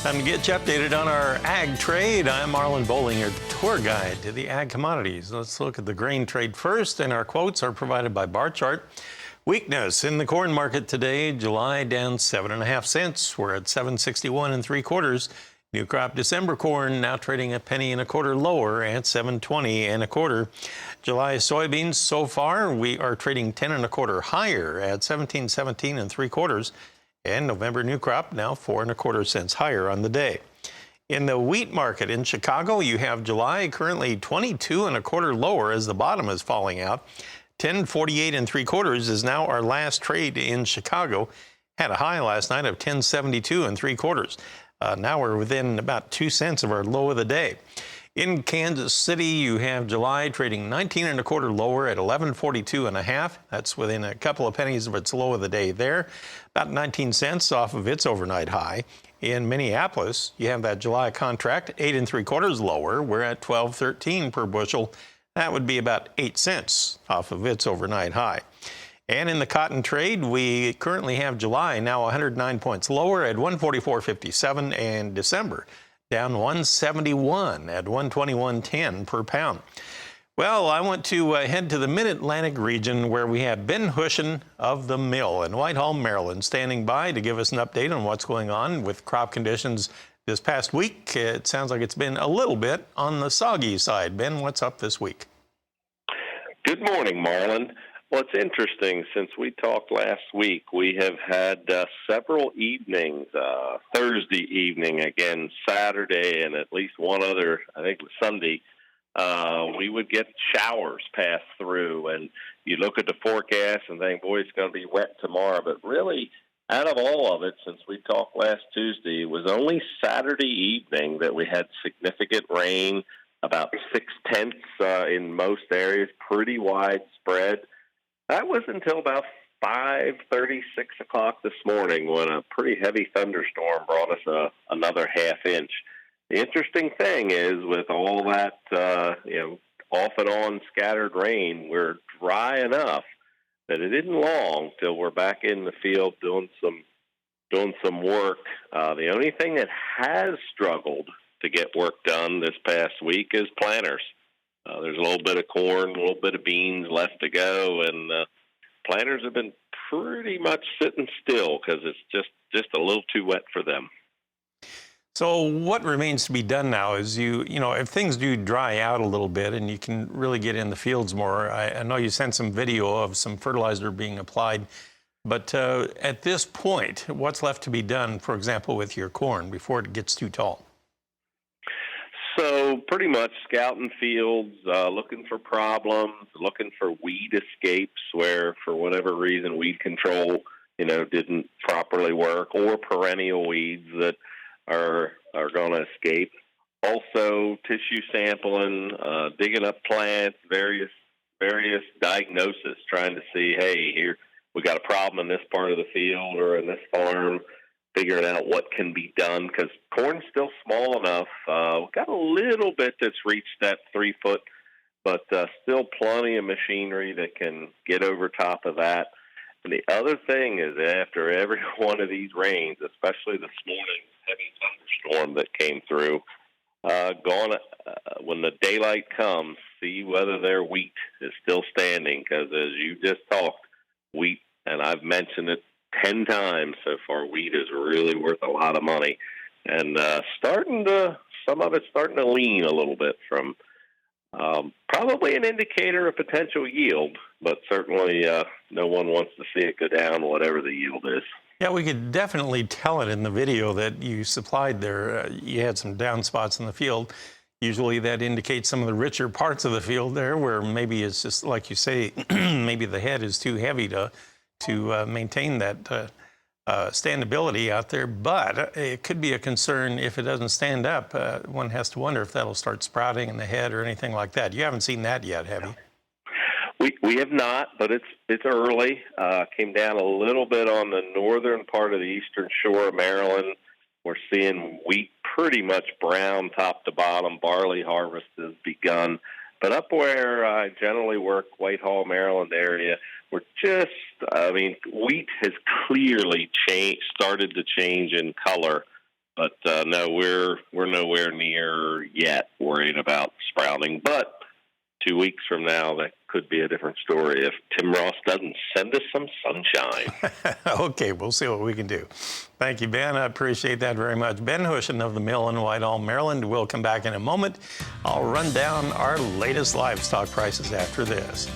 Time to get you updated on our ag trade. I'm Marlin, Bohling, your tour guide to the ag commodities. Let's look at the grain trade first, and our quotes are provided by Bar Chart. Weakness in the corn market today. July down 7.5 cents. We're at 7.61 3/4. New crop December corn now trading a penny and a quarter lower at 7.20 1/4. July soybeans so far we are trading 10 1/4 higher at 17.17 3/4. And November new crop now 4 1/4 cents higher on the day. In the wheat market in Chicago, you have July currently 22 1/4 lower as the bottom is falling out. 10.48 3/4 is now our last trade in Chicago. Had a high last night of 10.72 3/4. Now we're within about 2 cents of our low of the day. In Kansas City, you have July trading 19 1/4 lower at 11.42 1/2. That's within a couple of pennies of its low of the day there. About 19 cents off of its overnight high. In Minneapolis, you have that July contract 8 3/4 lower. We're at 12.13 per bushel. That would be about 8 cents off of its overnight high. And in the cotton trade, we currently have July now 109 points lower at 144.57, and December down 171 at 121.10 per pound. Well, I want to head to the Mid-Atlantic region where we have Ben Hushon of the Mill in Whitehall, Maryland, standing by to give us an update on what's going on with crop conditions this past week. It sounds like it's been a little bit on the soggy side. Ben, what's up this week? Good morning, Marlin. Well, it's interesting. Since we talked last week, we have had several evenings, Thursday evening, again, Saturday, and at least one other, I think it was Sunday, we would get showers pass through. And you look at the forecast and think, boy, it's going to be wet tomorrow. But really, out of all of it, since we talked last Tuesday, it was only Saturday evening that we had significant rain, about 0.6 in most areas, pretty widespread. That was until about 5:30, 6 o'clock this morning when a pretty heavy thunderstorm brought us another half inch. The interesting thing is with all that, off and on scattered rain, we're dry enough that it isn't long till we're back in the field doing some work. The only thing that has struggled to get work done this past week is planters. There's a little bit of corn, a little bit of beans left to go, and planters have been pretty much sitting still because it's just a little too wet for them. So what remains to be done now is if things do dry out a little bit and you can really get in the fields more. I know you sent some video of some fertilizer being applied, but at this point, what's left to be done, for example, with your corn before it gets too tall? So pretty much scouting fields, looking for problems, looking for weed escapes where, for whatever reason, weed control, didn't properly work, or perennial weeds that are going to escape. Also, tissue sampling, digging up plants, various diagnoses, trying to see, hey, here we got a problem in this part of the field or in this farm. Figuring out what can be done because corn's still small enough. We've got a little bit that's reached that 3 foot, but still plenty of machinery that can get over top of that. And the other thing is after every one of these rains, especially this morning's heavy thunderstorm that came through, when the daylight comes, see whether their wheat is still standing because as you just talked, wheat, and I've mentioned it 10 times so far, wheat is really worth a lot of money, and some of it's starting to lean a little bit from probably an indicator of potential yield, but certainly no one wants to see it go down, whatever the yield is. Yeah, we could definitely tell it in the video that you supplied there. You had some down spots in the field. Usually that indicates some of the richer parts of the field there where maybe it's just, like you say, maybe the head is too heavy to maintain that standability out there, but it could be a concern if it doesn't stand up. One has to wonder if that'll start sprouting in the head or anything like that. You haven't seen that yet, have you? We have not, but it's early. Came down a little bit on the northern part of the eastern shore of Maryland. We're seeing wheat pretty much brown top to bottom. Barley harvest has begun. But up where I generally work, Whitehall, Maryland area, we're wheat has clearly started to change in color But no, we're nowhere near yet worried about sprouting. But 2 weeks from now, that could be a different story if Tim Ross doesn't send us some sunshine. Okay, we'll see what we can do. Thank you, Ben. I appreciate that very much. Ben Hushon of the Mill in Whitehall, Maryland. We'll come back in a moment. I'll run down our latest livestock prices after this.